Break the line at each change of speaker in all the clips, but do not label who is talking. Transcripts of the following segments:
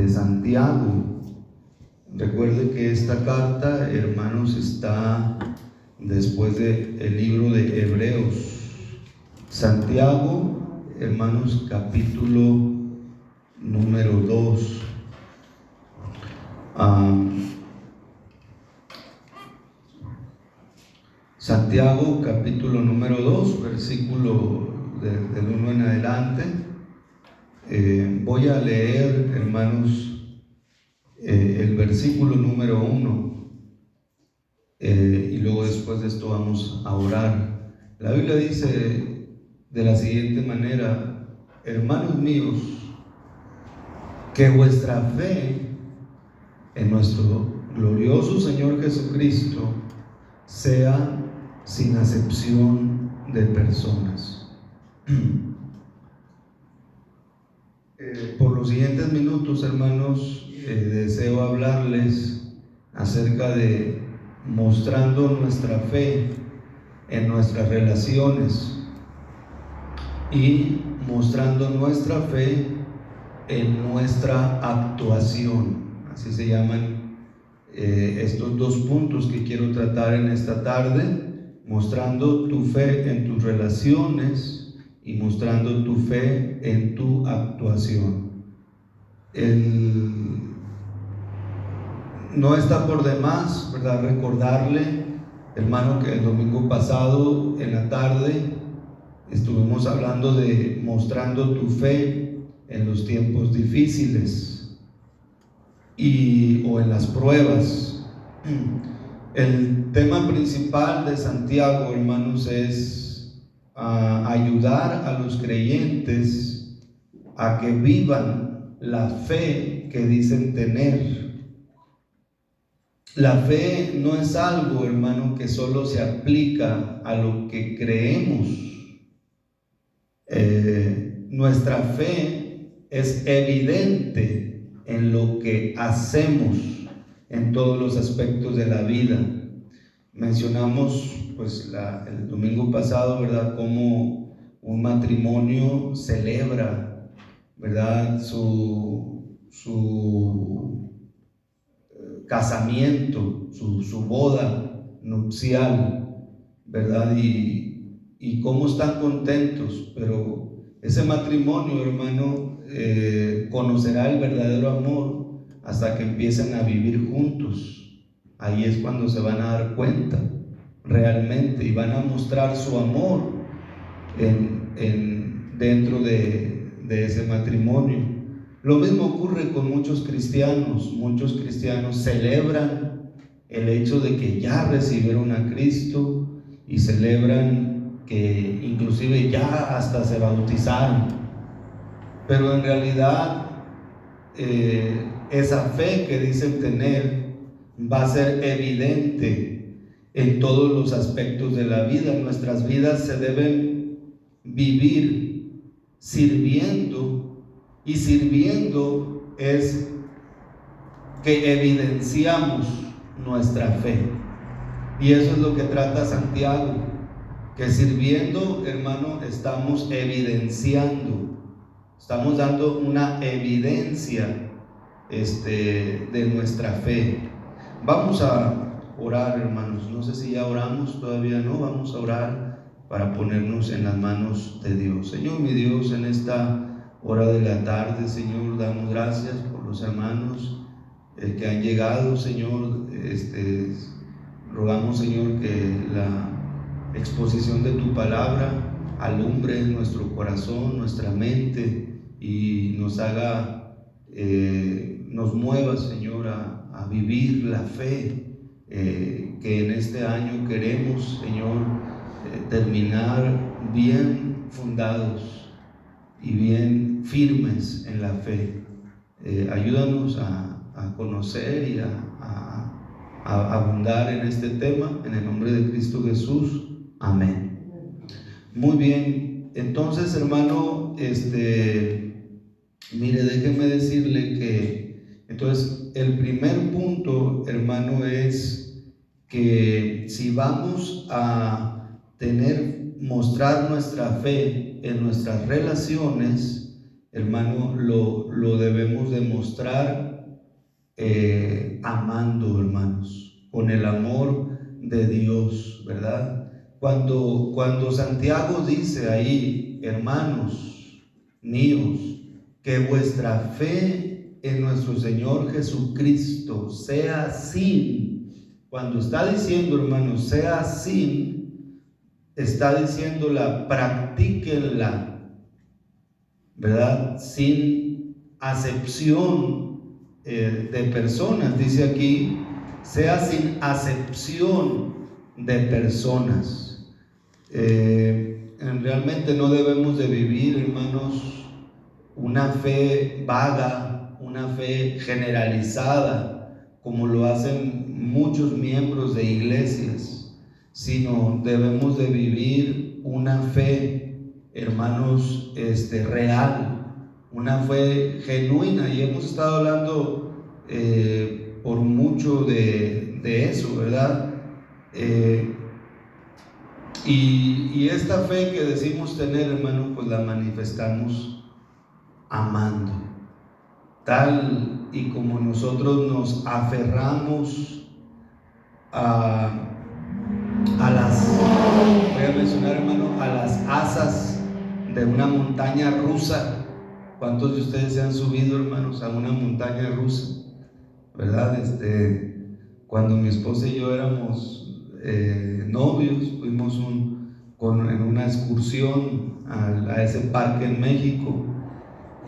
de Santiago. Recuerde que esta carta, hermanos, está después del libro de Hebreos. Santiago, hermanos, capítulo número 2. Santiago, capítulo número 2, versículo del 1 en adelante. Voy a leer, hermanos, el versículo número 1, y luego después de esto vamos a orar. La Biblia dice de la siguiente manera: hermanos míos, que vuestra fe en nuestro glorioso Señor Jesucristo sea sin acepción de personas. Por los siguientes minutos, hermanos, deseo hablarles acerca de mostrando nuestra fe en nuestras relaciones y mostrando nuestra fe en nuestra actuación. Así se llaman estos dos puntos que quiero tratar en esta tarde: mostrando tu fe en tus relaciones y mostrando tu fe en tu actuación. No está por demás, ¿verdad?, recordarle, hermano, que el domingo pasado en la tarde estuvimos hablando de mostrando tu fe en los tiempos difíciles o en las pruebas. El tema principal de Santiago, hermanos, es ayudar a los creyentes a que vivan la fe que dicen tener. La fe no es algo, hermano, que solo se aplica a lo que creemos. Nuestra fe es evidente en lo que hacemos en todos los aspectos de la vida. Mencionamos pues el domingo pasado, ¿verdad?, cómo un matrimonio celebra, ¿verdad?, su casamiento, su boda nupcial, ¿verdad? Y cómo están contentos. Pero ese matrimonio, hermano, conocerá el verdadero amor hasta que empiecen a vivir juntos. Ahí es cuando se van a dar cuenta realmente y van a mostrar su amor dentro de ese matrimonio. Lo mismo ocurre con muchos cristianos. Muchos cristianos celebran el hecho de que ya recibieron a Cristo y celebran que inclusive ya hasta se bautizaron, pero en realidad esa fe que dicen tener va a ser evidente en todos los aspectos de la vida. Nuestras vidas se deben vivir sirviendo, y sirviendo es que evidenciamos nuestra fe, y eso es lo que trata Santiago, que sirviendo, hermano, estamos evidenciando, estamos dando una evidencia de nuestra fe. Vamos a orar, hermanos. No sé si ya oramos, todavía no. Vamos a orar para ponernos en las manos de Dios. Señor, mi Dios, en esta hora de la tarde, Señor, damos gracias por los hermanos que han llegado, Señor. Rogamos, Señor, que la exposición de tu palabra alumbre nuestro corazón, nuestra mente, y nos haga, nos mueva, Señor, a vivir la fe que en este año queremos, Señor, terminar bien fundados y bien firmes en la fe. Ayúdanos a conocer y a abundar en este tema, en el nombre de Cristo Jesús. Amén. Muy bien, entonces, hermano, mire, déjeme decirle que entonces el primer punto, hermano, es que si vamos a mostrar nuestra fe en nuestras relaciones, hermano, lo debemos demostrar amando, hermanos, con el amor de Dios, ¿verdad? Cuando Santiago dice ahí, hermanos míos, que vuestra fe en nuestro Señor Jesucristo sea cuando está diciendo, hermanos, sea está diciéndola, practíquenla, ¿verdad? Sin acepción de personas, dice aquí, sea sin acepción de personas. Realmente no debemos de vivir, hermanos, una fe vaga, una fe generalizada, como lo hacen muchos miembros de iglesias, sino debemos de vivir una fe, hermanos, real, una fe genuina. Y hemos estado hablando por mucho de eso, ¿verdad? Y esta fe que decimos tener, hermano, pues la manifestamos amando, tal y como nosotros nos aferramos a las, voy a mencionar, hermano, a las asas de una montaña rusa. ¿Cuántos de ustedes se han subido, hermanos, a una montaña rusa? ¿Verdad? Cuando mi esposa y yo éramos novios, fuimos en una excursión a ese parque en México,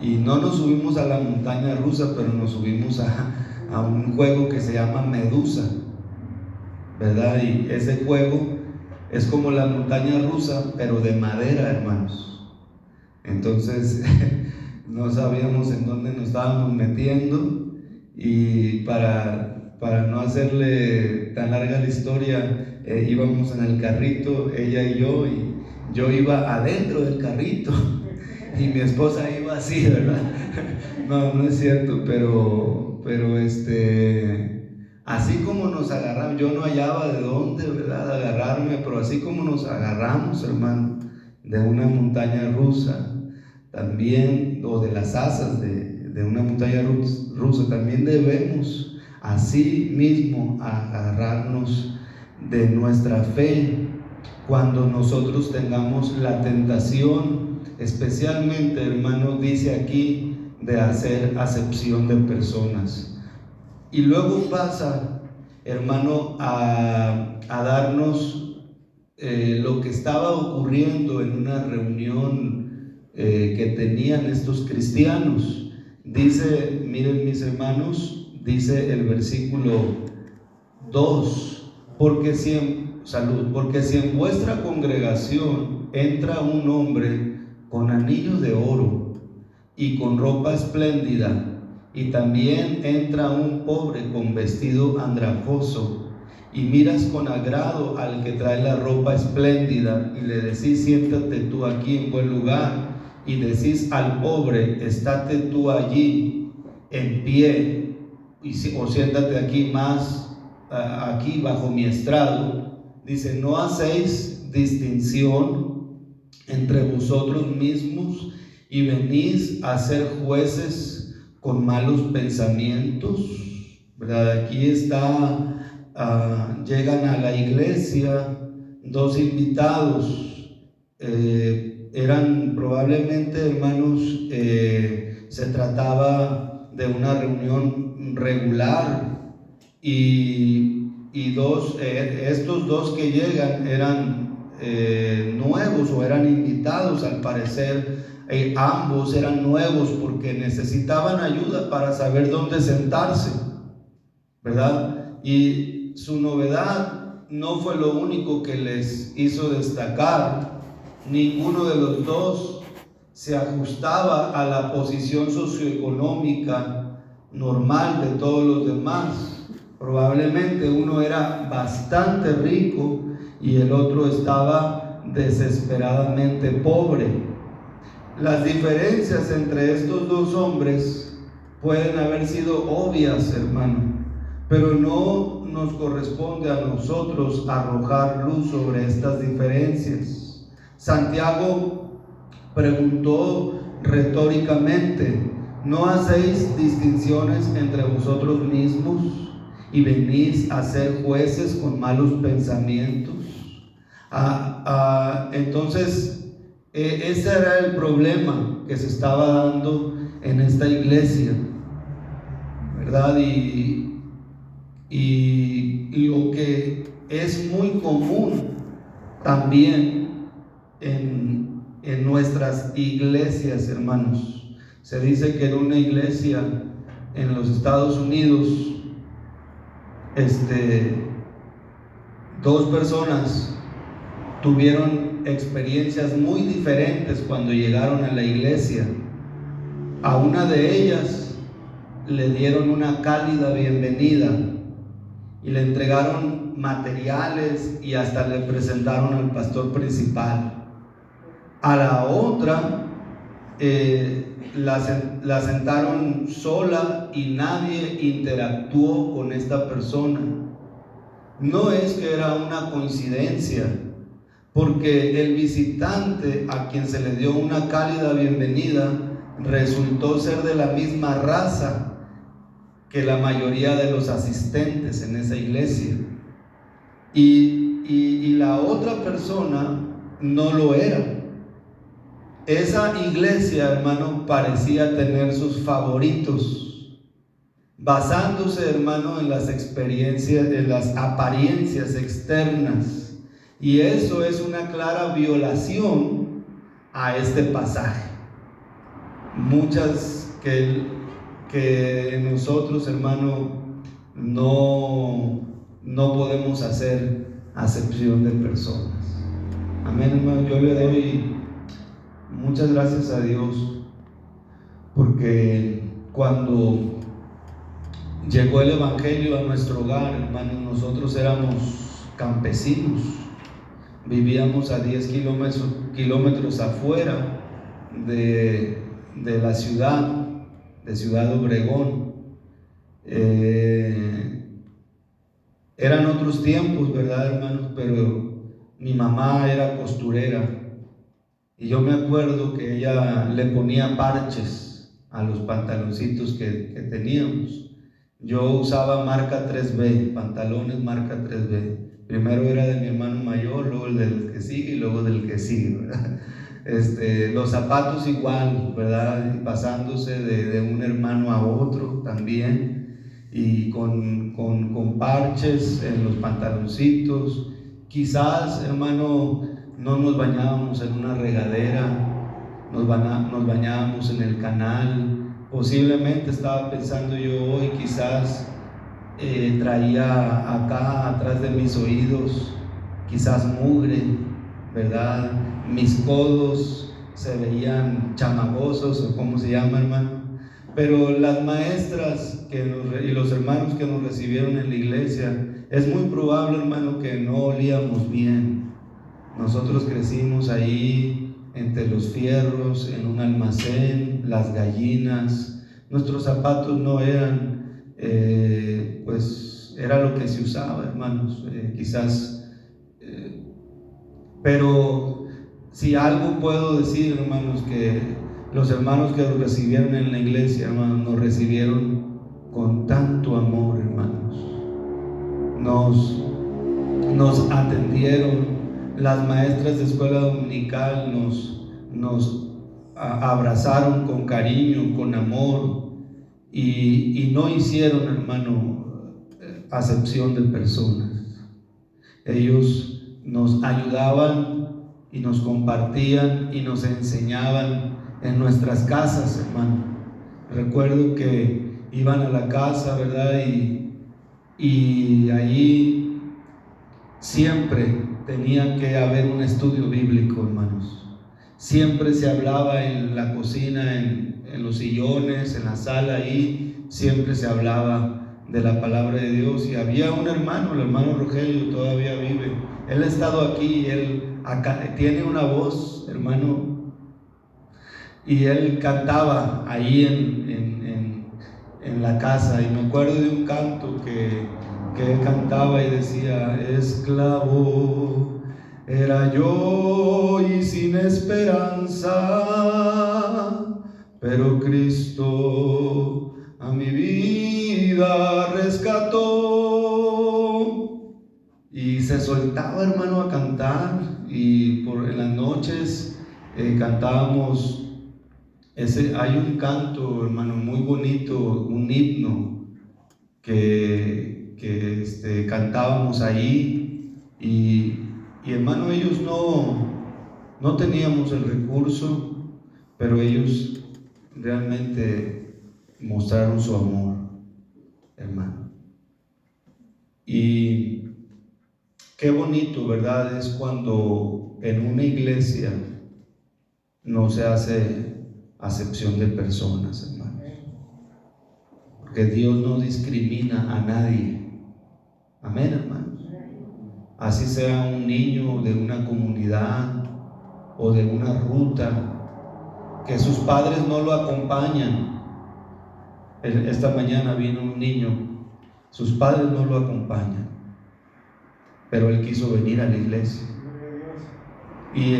y no nos subimos a la montaña rusa, pero nos subimos a un juego que se llama Medusa, ¿verdad? Y ese juego es como la montaña rusa, pero de madera, hermanos. Entonces no sabíamos en dónde nos estábamos metiendo, y para no hacerle tan larga la historia, íbamos en el carrito, ella y yo iba adentro del carrito y mi esposa iba así, ¿verdad? No es cierto, pero así como nos agarramos, yo no hallaba de dónde, ¿verdad?, agarrarme, pero así como nos agarramos, hermano, de una montaña rusa, también, o de las asas de una montaña rusa, también debemos así mismo agarrarnos de nuestra fe cuando nosotros tengamos la tentación, especialmente, hermano, dice aquí, de hacer acepción de personas. Y luego pasa, hermano, a darnos lo que estaba ocurriendo en una reunión que tenían estos cristianos. Dice, miren mis hermanos, dice el versículo 2, porque si en vuestra congregación entra un hombre con anillos de oro y con ropa espléndida, y también entra un pobre con vestido andrajoso, y miras con agrado al que trae la ropa espléndida, y le decís, siéntate tú aquí en buen lugar, y decís al pobre, estate tú allí en pie, o siéntate aquí aquí bajo mi estrado. Dice, ¿no hacéis distinción entre vosotros mismos y venís a ser jueces con malos pensamientos? ¿Verdad? Aquí llegan a la iglesia dos invitados, eran probablemente, hermanos, se trataba de una reunión regular, y estos dos que llegan eran nuevos, o eran invitados, al parecer. Ambos eran nuevos porque necesitaban ayuda para saber dónde sentarse, ¿verdad? Y su novedad no fue lo único que les hizo destacar. Ninguno de los dos se ajustaba a la posición socioeconómica normal de todos los demás. Probablemente uno era bastante rico y el otro estaba desesperadamente pobre. Las diferencias entre estos dos hombres pueden haber sido obvias, hermano, pero no nos corresponde a nosotros arrojar luz sobre estas diferencias. Santiago preguntó retóricamente: ¿no hacéis distinciones entre vosotros mismos y venís a ser jueces con malos pensamientos? Entonces, ese era el problema que se estaba dando en esta iglesia, ¿verdad? Y lo que es muy común también en nuestras iglesias, hermanos. Se dice que en una iglesia en los Estados Unidos, dos personas tuvieron experiencias muy diferentes cuando llegaron a la iglesia. A una de ellas le dieron una cálida bienvenida y le entregaron materiales y hasta le presentaron al pastor principal. A la otra la sentaron sola y nadie interactuó con esta persona. No es que era una coincidencia, porque el visitante a quien se le dio una cálida bienvenida resultó ser de la misma raza que la mayoría de los asistentes en esa iglesia, y la otra persona no lo era. Esa iglesia, hermano, parecía tener sus favoritos, basándose, hermano, en las experiencias, en las apariencias externas, y eso es una clara violación a este pasaje. Muchas que nosotros, hermano, no podemos hacer acepción de personas. Amén, hermano. Yo le doy muchas gracias a Dios, porque cuando llegó el evangelio a nuestro hogar, hermano, nosotros éramos campesinos, vivíamos a 10 kilómetros afuera de la ciudad, de Ciudad Obregón. Eran otros tiempos, ¿verdad, hermanos? Pero mi mamá era costurera, y yo me acuerdo que ella le ponía parches a los pantaloncitos que teníamos. Yo usaba marca 3B, pantalones marca 3B. Primero era de mi hermano mayor, luego el del que sigue y luego del que sigue, ¿verdad? Los zapatos igual, ¿verdad? Pasándose de un hermano a otro también, y con parches en los pantaloncitos. Quizás, hermano, no nos bañábamos en una regadera, nos bañábamos en el canal. Posiblemente, estaba pensando yo hoy, quizás traía acá atrás de mis oídos quizás mugre, ¿verdad? Mis codos se veían chamagosos, o como se llama, hermano. Pero las maestras y los hermanos que nos recibieron en la iglesia, es muy probable, hermano, que no olíamos bien. Nosotros crecimos ahí entre los fierros, en un almacén, las gallinas. Nuestros zapatos no eran, pues era lo que se usaba, hermanos, quizás. Pero si algo puedo decir, hermanos, que los hermanos que nos recibieron en la iglesia, hermanos, nos recibieron con tanto amor, hermanos. Nos atendieron. Las maestras de escuela dominical nos abrazaron con cariño, con amor, y no hicieron, hermano, acepción de personas. Ellos nos ayudaban y nos compartían y nos enseñaban en nuestras casas, hermano. Recuerdo que iban a la casa, ¿verdad? Y allí siempre tenía que haber un estudio bíblico, hermanos. Siempre se hablaba en la cocina, en los sillones, en la sala, ahí siempre se hablaba de la palabra de Dios. Y había un hermano, el hermano Rogelio, todavía vive. Él ha estado aquí, él acá, tiene una voz, hermano, y él cantaba ahí en la casa. Y me acuerdo de un canto que él cantaba y decía: esclavo era yo y sin esperanza, pero Cristo a mi vida rescató. Y se soltaba, hermano, a cantar, y en las noches cantábamos hay un canto, hermano, muy bonito, un himno que cantábamos ahí, y hermano, ellos no teníamos el recurso, pero ellos realmente mostraron su amor, hermano. Y qué bonito, ¿verdad? Es cuando en una iglesia no se hace acepción de personas, hermanos, porque Dios no discrimina a nadie. Amén, hermanos. Así sea un niño de una comunidad o de una ruta, que sus padres no lo acompañan. Esta mañana vino un niño, sus padres no lo acompañan, pero él quiso venir a la iglesia. Y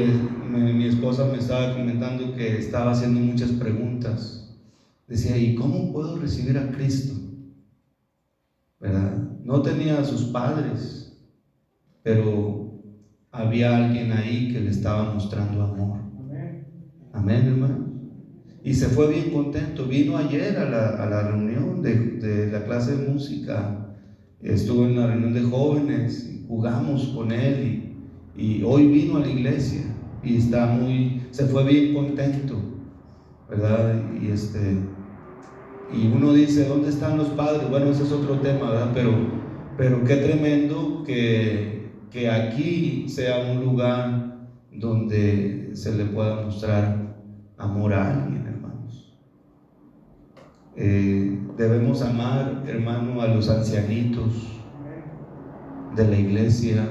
mi esposa me estaba comentando que estaba haciendo muchas preguntas. Decía, ¿y cómo puedo recibir a Cristo? ¿Verdad? No tenía a sus padres, pero había alguien ahí que le estaba mostrando amor. Amén, hermano. Y se fue bien contento. Vino ayer a la reunión de la clase de música. Estuvo en la reunión de jóvenes, jugamos con él, y hoy vino a la iglesia y se fue bien contento, ¿verdad? Y uno dice, ¿dónde están los padres? Bueno, ese es otro tema, ¿verdad? Pero qué tremendo que aquí sea un lugar donde se le pueda mostrar amor a alguien, hermanos. Debemos amar, hermano, a los ancianitos de la iglesia.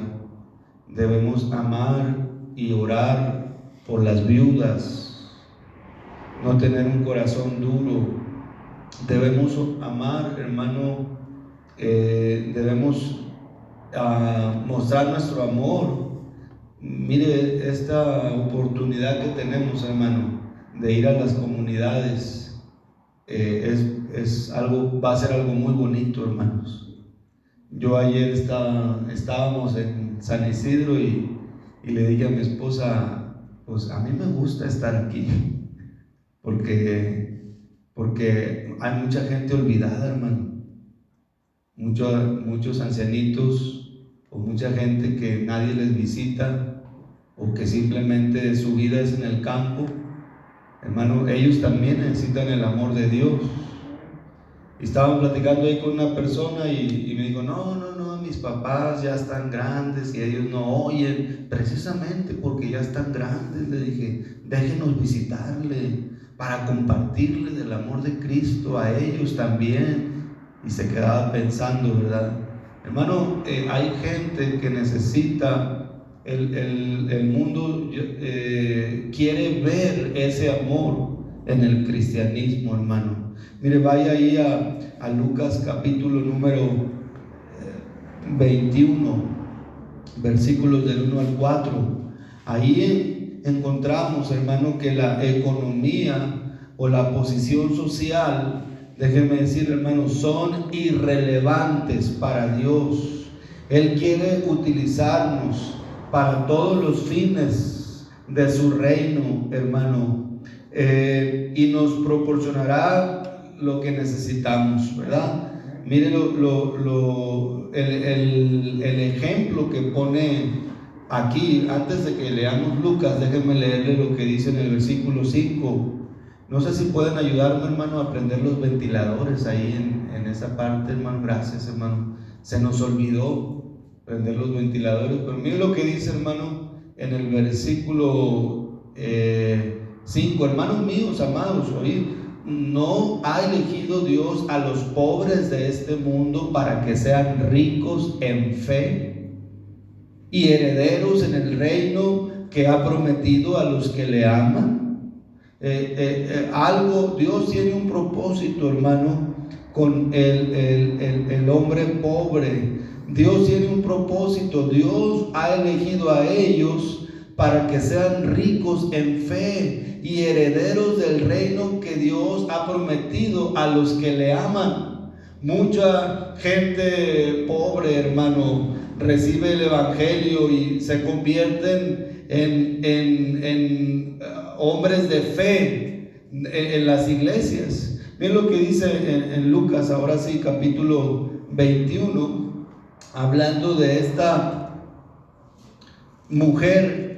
Debemos amar y orar por las viudas, no tener un corazón duro. Debemos amar, hermano, debemos mostrar nuestro amor. Mire esta oportunidad que tenemos, hermano, de ir a las comunidades, va a ser algo muy bonito, hermanos. Yo ayer estábamos en San Isidro y le dije a mi esposa, pues a mí me gusta estar aquí, porque hay mucha gente olvidada, hermano, muchos ancianitos, o mucha gente que nadie les visita, o que simplemente su vida es en el campo. Hermano, ellos también necesitan el amor de Dios. Y estaban platicando ahí con una persona y me dijo, no, mis papás ya están grandes y ellos no oyen. Precisamente porque ya están grandes, le dije, déjenos visitarle para compartirle del amor de Cristo a ellos también. Y se quedaba pensando, ¿verdad? Hermano, hay gente que necesita, el mundo quiere ver ese amor en el cristianismo, hermano. Mire, vaya ahí a Lucas capítulo número 21, versículos del 1 al 4. Ahí encontramos, hermano, que la economía o la posición social, déjenme decir, hermano, son irrelevantes para Dios. Él quiere utilizarnos para todos los fines de su reino, hermano, y nos proporcionará lo que necesitamos, ¿verdad? Mire el ejemplo que pone aquí. Antes de que leamos Lucas, déjenme leerle lo que dice en el versículo 5. No sé si pueden ayudarme, hermano, a prender los ventiladores ahí en esa parte, hermano. Gracias, hermano. Se nos olvidó prender los ventiladores, pero mire lo que dice, hermano, en el versículo 5. Hermanos míos, amados, oíd, ¿no ha elegido Dios a los pobres de este mundo para que sean ricos en fe y herederos en el reino que ha prometido a los que le aman? Dios tiene un propósito, hermano, con el hombre pobre. Dios tiene un propósito. Dios ha elegido a ellos para que sean ricos en fe y herederos del reino que Dios ha prometido a los que le aman. Mucha gente pobre, hermano, recibe el evangelio y se convierten en hombres de fe en las iglesias. Miren lo que dice en Lucas, ahora sí, capítulo 21, hablando de esta mujer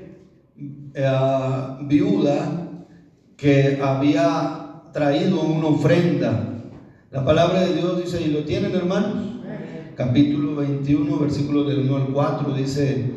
viuda que había traído una ofrenda. La palabra de Dios dice, ¿y lo tienen, hermanos? Capítulo 21, versículos del 1 al 4, dice: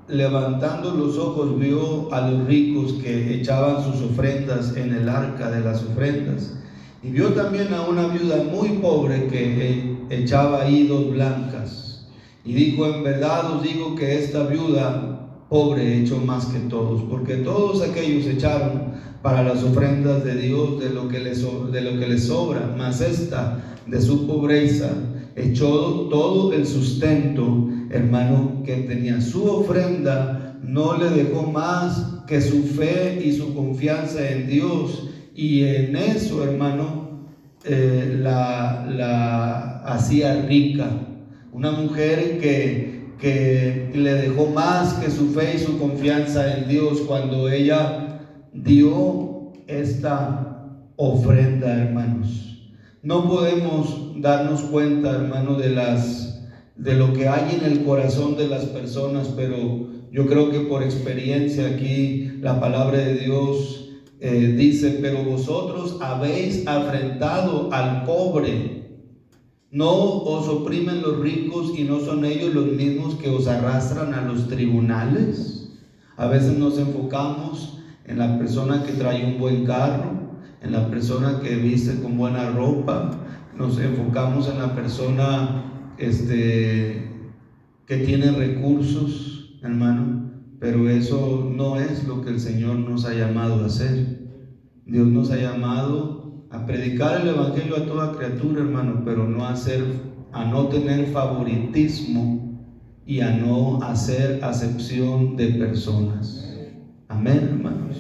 levantando los ojos vio a los ricos que echaban sus ofrendas en el arca de las ofrendas, y vio también a una viuda muy pobre que echaba ahí 2 blancas, y dijo: en verdad os digo que esta viuda pobre echó más que todos, porque todos aquellos echaron para las ofrendas de Dios de lo que les sobra, mas esta de su pobreza echó todo el sustento, hermano, que tenía. Su ofrenda no le dejó más que su fe y su confianza en Dios, y en eso, hermano, la hacía rica. Una mujer que le dejó más que su fe y su confianza en Dios cuando ella dio esta ofrenda, hermanos. No podemos darnos cuenta, hermano, de lo que hay en el corazón de las personas, pero yo creo que por experiencia aquí la palabra de Dios dice: pero vosotros habéis afrentado al pobre. No os oprimen los ricos, y no son ellos los mismos que os arrastran a los tribunales. A veces nos enfocamos en la persona que trae un buen carro, en la persona que viste con buena ropa, nos enfocamos en la persona que tiene recursos, hermano, pero eso no es lo que el Señor nos ha llamado a hacer. Dios nos ha llamado a predicar el evangelio a toda criatura, hermano, pero a no tener favoritismo y a no hacer acepción de personas. Amén, hermanos.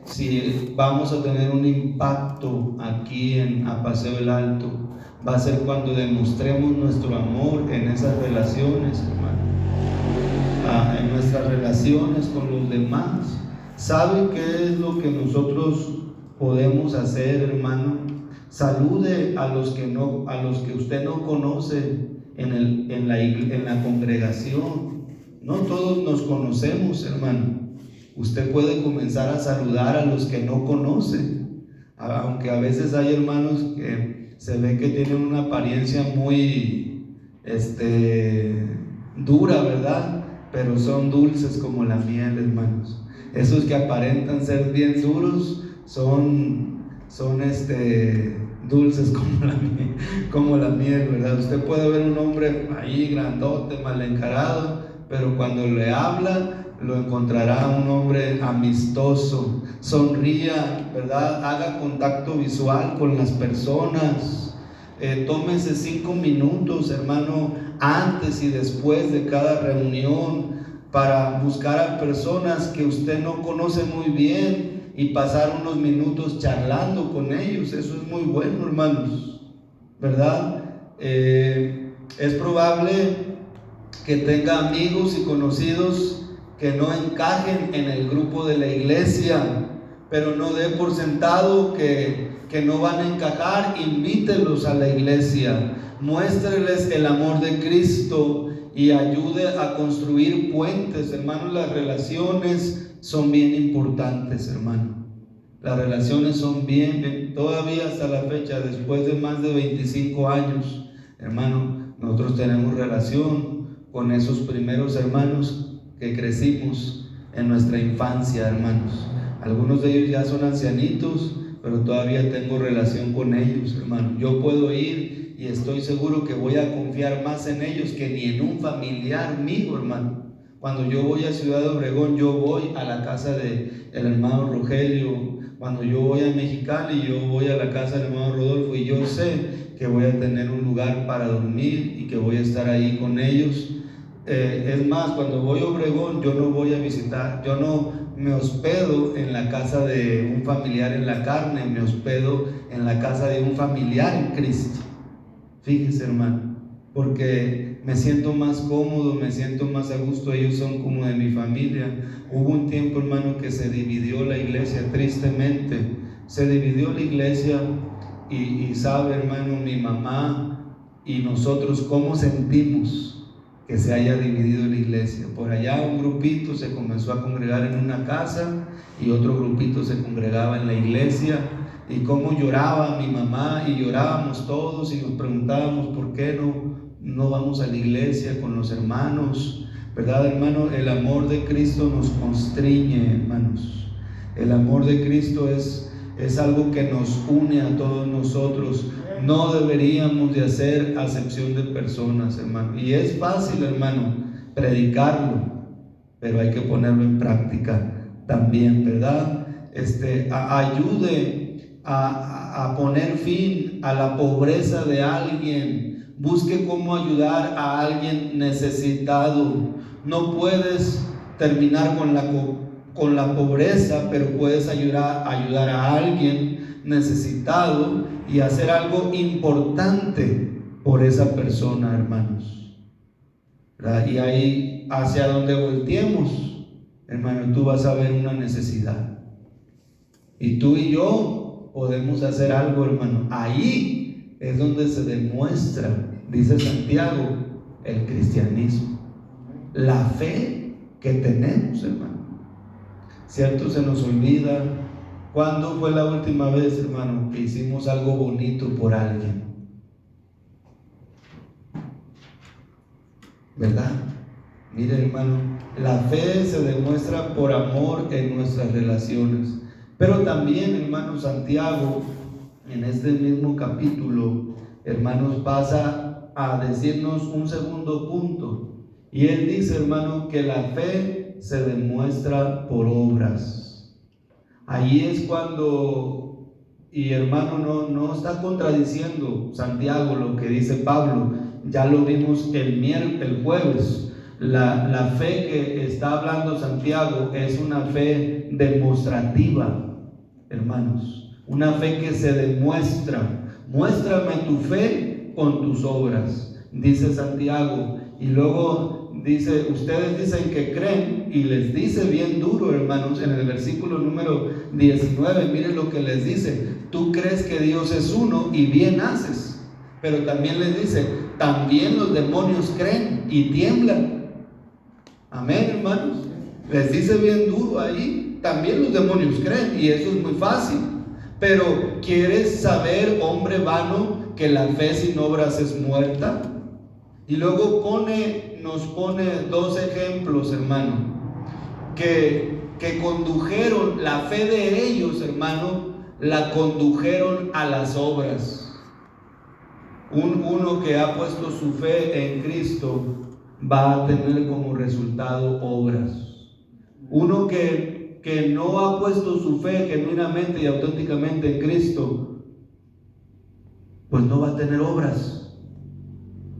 Si vamos a tener un impacto aquí en Paseo el Alto, va a ser cuando demostremos nuestro amor en esas relaciones, hermano, en nuestras relaciones con los demás. ¿Sabe qué es lo que nosotros podemos hacer, hermano? Salude a los que usted no conoce en la congregación. No todos nos conocemos, hermano. Usted puede comenzar a saludar a los que no conocen, aunque a veces hay hermanos que se ve que tienen una apariencia muy dura, ¿verdad? Pero son dulces como la miel, hermanos. Esos que aparentan ser bien duros son dulces como la miel, ¿verdad? Usted puede ver un hombre ahí grandote, mal encarado, pero cuando le habla lo encontrará un hombre amistoso. Sonría, ¿verdad? Haga contacto visual con las personas. Tómese 5 minutos, hermano, antes y después de cada reunión, para buscar a personas que usted no conoce muy bien y pasar unos minutos charlando con ellos. Eso es muy bueno, hermanos, ¿verdad? Es probable que tenga amigos y conocidos que no encajen en el grupo de la iglesia, pero no dé por sentado que no van a encajar. Invítelos a la iglesia, muéstreles el amor de Cristo y ayude a construir puentes, hermanos. Las relaciones son bien importantes, hermano. Las relaciones son bien, todavía hasta la fecha, después de más de 25 años, hermano, nosotros tenemos relación con esos primeros hermanos que crecimos en nuestra infancia, hermanos. Algunos de ellos ya son ancianitos, pero todavía tengo relación con ellos, hermano. Yo puedo ir y estoy seguro que voy a confiar más en ellos que ni en un familiar mío, hermano. Cuando yo voy a Ciudad Obregón, yo voy a la casa del hermano Rogelio. Cuando yo voy a Mexicali, yo voy a la casa del hermano Rodolfo, y yo sé que voy a tener un lugar para dormir y que voy a estar ahí con ellos. Es más, cuando voy a Obregón, yo no voy a visitar, yo no me hospedo en la casa de un familiar en la carne, me hospedo en la casa de un familiar en Cristo. Fíjese, hermano, porque me siento más cómodo, me siento más a gusto, ellos son como de mi familia. Hubo un tiempo, hermano, que se dividió la iglesia, tristemente, se dividió la iglesia y sabe, hermano, mi mamá y nosotros, ¿cómo sentimos que se haya dividido la iglesia? Por allá un grupito se comenzó a congregar en una casa y otro grupito se congregaba en la iglesia, y cómo lloraba mi mamá y llorábamos todos y nos preguntábamos por qué no vamos a la iglesia con los hermanos, ¿verdad, hermano? El amor de Cristo nos constriñe, hermanos. El amor de Cristo es algo que nos une a todos nosotros. No deberíamos de hacer acepción de personas, hermano. Y es fácil, hermano, predicarlo, pero hay que ponerlo en práctica también, ¿verdad? Ayude a poner fin a la pobreza de alguien. Busque cómo ayudar a alguien necesitado. No puedes terminar con la pobreza, pero puedes ayudar a alguien necesitado y hacer algo importante por esa persona, hermanos, ¿verdad? Y ahí, hacia donde volteemos, hermano, tú vas a ver una necesidad y tú y yo podemos hacer algo, hermano. Ahí es donde se demuestra, dice Santiago, el cristianismo, la fe que tenemos, hermano. Cierto, se nos olvida. ¿Cuándo fue la última vez, hermano, que hicimos algo bonito por alguien? ¿Verdad? Mire, hermano, la fe se demuestra por amor en nuestras relaciones. Pero también, hermano, Santiago, en este mismo capítulo, hermanos, pasa a decirnos un segundo punto. Y él dice, hermano, que la fe se demuestra por obras. Ahí es cuando, y hermano, no está contradiciendo Santiago lo que dice Pablo. Ya lo vimos el jueves. La fe que está hablando Santiago es una fe demostrativa, hermanos. Una fe que se demuestra. Muéstrame tu fe con tus obras, dice Santiago. Y luego dice, ustedes dicen que creen, y les dice bien duro, hermanos, en el versículo número 19, miren lo que les dice: tú crees que Dios es uno y bien haces. Pero también les dice, también los demonios creen y tiemblan. Amén, hermanos. Les dice bien duro ahí, también los demonios creen, y eso es muy fácil. Pero ¿quieres saber, hombre vano, que la fe sin obras es muerta? Y luego nos pone dos ejemplos, hermano, que condujeron la fe de ellos, hermano, la condujeron a las obras. Uno que ha puesto su fe en Cristo va a tener como resultado obras. Uno que no ha puesto su fe genuinamente y auténticamente en Cristo, pues no va a tener obras.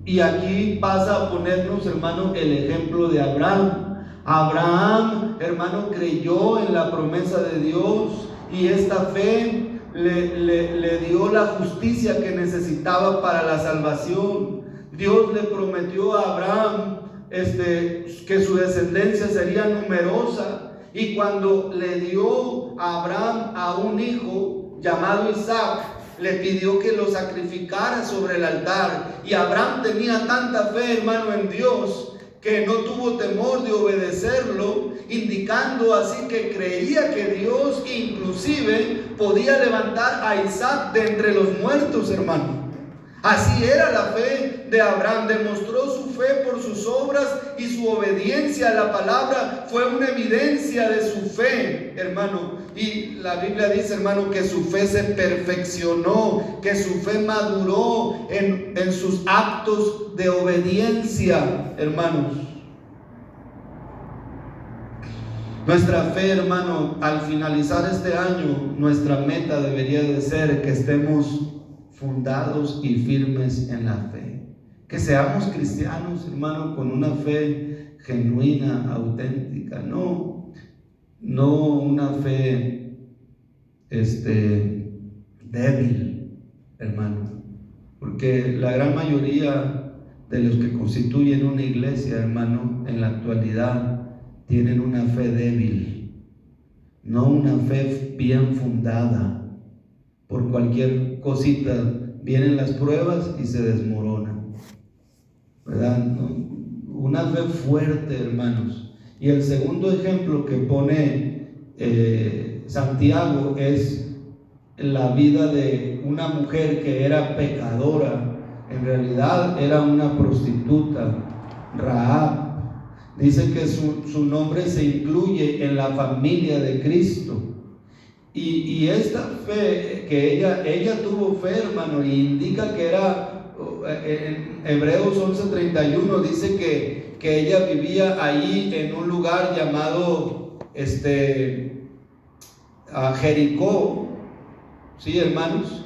Y aquí pasa a ponernos, hermano, el ejemplo de Abraham. Abraham, hermano, creyó en la promesa de Dios, y esta fe le dio la justicia que necesitaba para la salvación. Dios le prometió a Abraham que su descendencia sería numerosa, y cuando le dio a Abraham a un hijo llamado Isaac, le pidió que lo sacrificara sobre el altar. Y Abraham tenía tanta fe, hermano, en Dios, que no tuvo temor de obedecerlo, indicando así que creía que Dios inclusive podía levantar a Isaac de entre los muertos, hermano. Así era la fe de Abraham. Demostró su fe por sus obras, y su obediencia a la palabra fue una evidencia de su fe, hermano. Y la Biblia dice, hermano, que su fe se perfeccionó, que su fe maduró en sus actos de obediencia, hermanos. Nuestra fe, hermano, al finalizar este año, nuestra meta debería de ser que estemos fundados y firmes en la fe, que seamos cristianos, hermano, con una fe genuina, auténtica, no una fe débil, hermano, porque la gran mayoría de los que constituyen una iglesia, hermano, en la actualidad tienen una fe débil, no una fe bien fundada. Por cualquier cosita vienen las pruebas y se desmorona, ¿verdad? ¿No? Una fe fuerte, hermanos. Y el segundo ejemplo que pone Santiago es la vida de una mujer que era pecadora. En realidad era una prostituta, Rahab. Dice que su nombre se incluye en la familia de Cristo. Y esta fe que ella tuvo fe, hermano, y indica que era, en Hebreos 11:31 dice que ella vivía ahí en un lugar llamado Jericó, ¿sí, hermanos?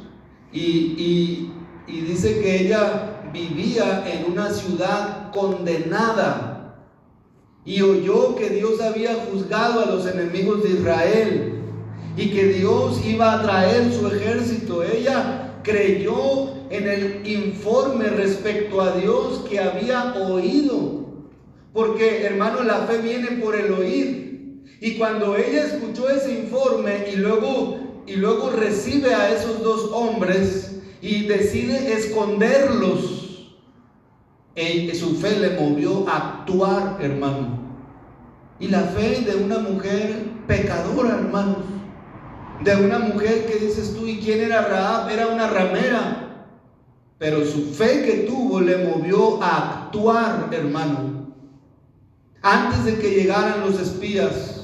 Y dice que ella vivía en una ciudad condenada y oyó que Dios había juzgado a los enemigos de Israel y que Dios iba a traer su ejército. Ella creyó en el informe respecto a Dios que había oído, porque, hermano, la fe viene por el oír. Y cuando ella escuchó ese informe y luego recibe a esos dos hombres y decide esconderlos, su fe le movió a actuar, hermano. Y la fe de una mujer pecadora, hermanos, de una mujer que dices tú, ¿y quién era Rahab? Era una ramera, pero su fe que tuvo le movió a actuar, hermano. Antes de que llegaran los espías,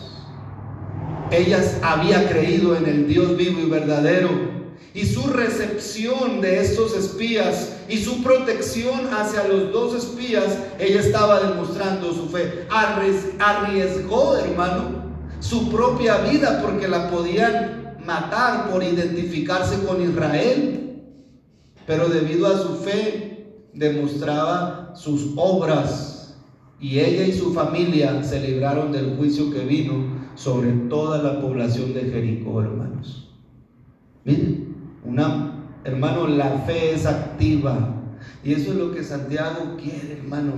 ella había creído en el Dios vivo y verdadero, y su recepción de estos espías y su protección hacia los dos espías, ella estaba demostrando su fe. Arriesgó, hermano, su propia vida porque la podían matar por identificarse con Israel, pero debido a su fe demostraba sus obras, y ella y su familia se libraron del juicio que vino sobre toda la población de Jericó, hermanos. Miren, hermano, la fe es activa, y eso es lo que Santiago quiere, hermano,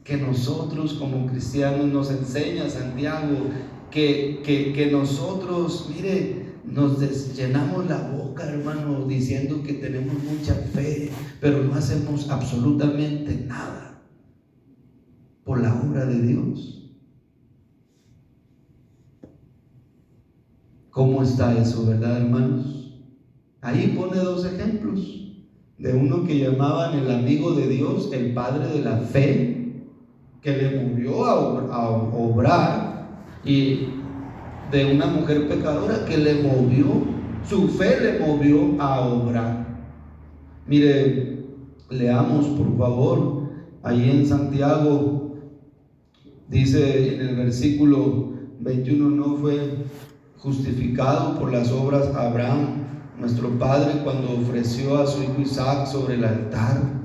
que nosotros como cristianos nos enseña Santiago, que nosotros, mire, nos llenamos la boca, hermano, diciendo que tenemos mucha fe, pero no hacemos absolutamente nada por la obra de Dios. ¿Cómo está eso, verdad, hermanos? Ahí pone dos ejemplos de uno que llamaban el amigo de Dios, el padre de la fe, que le movió a obrar, y de una mujer pecadora que le movió, su fe le movió a obrar. Mire, leamos por favor, ahí en Santiago, dice en el versículo 21, no fue justificado por las obras Abraham, nuestro padre, cuando ofreció a su hijo Isaac sobre el altar.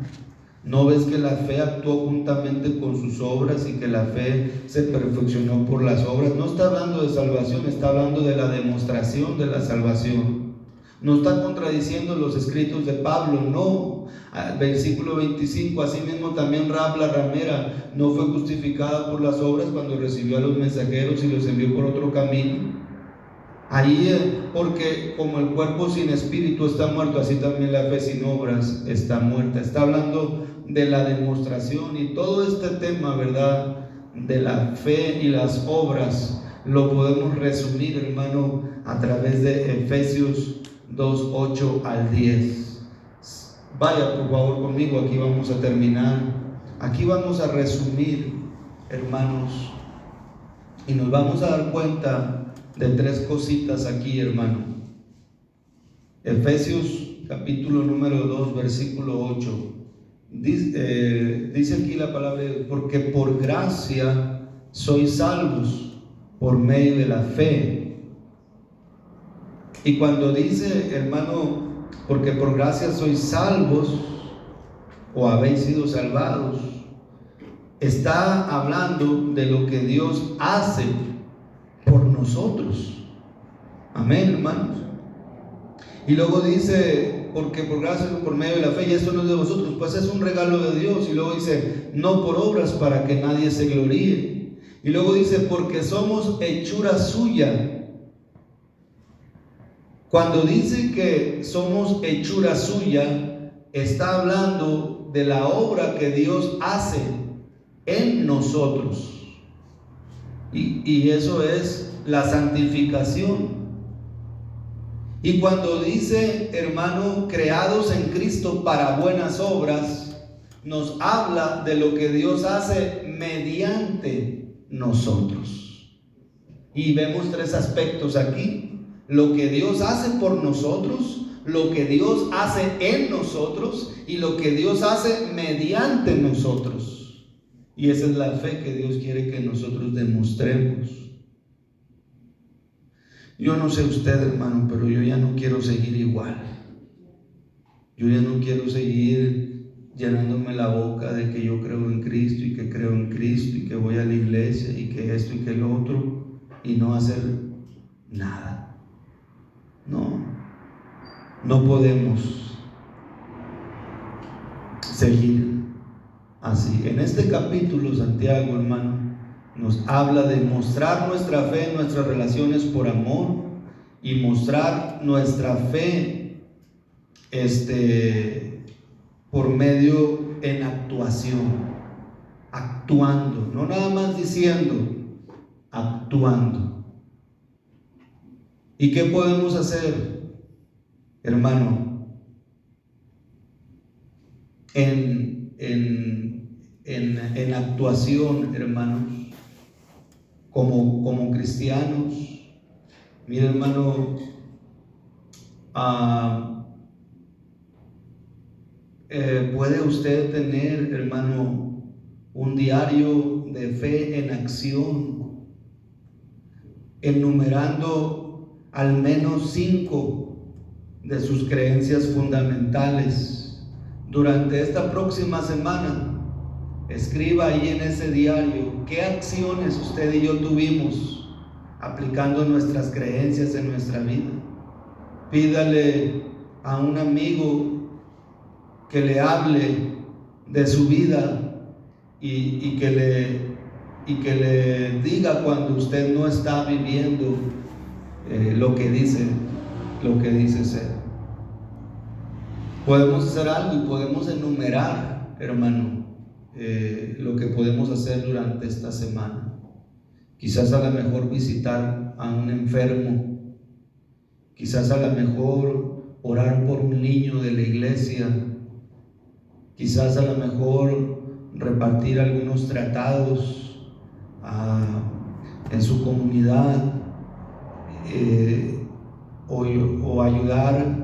¿No ves que la fe actuó juntamente con sus obras y que la fe se perfeccionó por las obras? No está hablando de salvación, está hablando de la demostración de la salvación. No está contradiciendo los escritos de Pablo, no. Versículo 25, asimismo también Rahab la ramera no fue justificada por las obras cuando recibió a los mensajeros y los envió por otro camino. Ahí, porque como el cuerpo sin espíritu está muerto, así también la fe sin obras está muerta. Está hablando de la demostración, y todo este tema, ¿verdad?, de la fe y las obras lo podemos resumir, hermano, a través de Efesios 2, 8 al 10. Vaya por favor conmigo, aquí vamos a terminar. Aquí vamos a resumir, hermanos, y nos vamos a dar cuenta de tres cositas aquí, hermano. Efesios capítulo número 2, versículo 8. Dice aquí la palabra, porque por gracia sois salvos por medio de la fe. Y cuando dice, hermano, porque por gracia sois salvos, o habéis sido salvados. Está hablando de lo que Dios hace por nosotros. Amén, hermanos. Y luego dice, porque por gracia o por medio de la fe, y esto no es de vosotros, pues es un regalo de Dios. Y luego dice, no por obras para que nadie se gloríe. Y luego dice, porque somos hechura suya. Cuando dice que somos hechura suya, está hablando de la obra que Dios hace en nosotros. Y eso es la santificación. Y cuando dice, hermano, creados en Cristo para buenas obras, nos habla de lo que Dios hace mediante nosotros. Y vemos tres aspectos aquí: lo que Dios hace por nosotros, lo que Dios hace en nosotros y lo que Dios hace mediante nosotros. Y esa es la fe que Dios quiere que nosotros demostremos. Yo no sé usted, hermano, pero yo ya no quiero seguir igual. Yo ya no quiero seguir llenándome la boca de que yo creo en Cristo y que creo en Cristo y que voy a la iglesia y que esto y que lo otro y no hacer nada. No podemos seguir así. En este capítulo, Santiago, hermano, nos habla de mostrar nuestra fe en nuestras relaciones por amor y mostrar nuestra fe por medio en actuación, actuando, no nada más diciendo, actuando. ¿Y qué podemos hacer, hermano, en actuación, hermanos, como cristianos? Mira, hermano, puede usted tener, hermano, un diario de fe en acción, enumerando al menos 5 de sus creencias fundamentales. Durante esta próxima semana, escriba ahí en ese diario qué acciones usted y yo tuvimos aplicando nuestras creencias en nuestra vida. Pídale a un amigo que le hable de su vida y que le diga cuando usted no está viviendo lo que dice ser. Podemos hacer algo y podemos enumerar, hermano, lo que podemos hacer durante esta semana. Quizás a lo mejor visitar a un enfermo, quizás a lo mejor orar por un niño de la iglesia, quizás a lo mejor repartir algunos tratados en su comunidad, o ayudar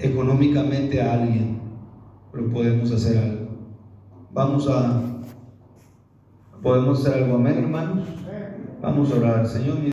económicamente a alguien. Pero podemos hacer algo. Podemos hacer algo, amén, hermanos. Vamos a orar. Señor,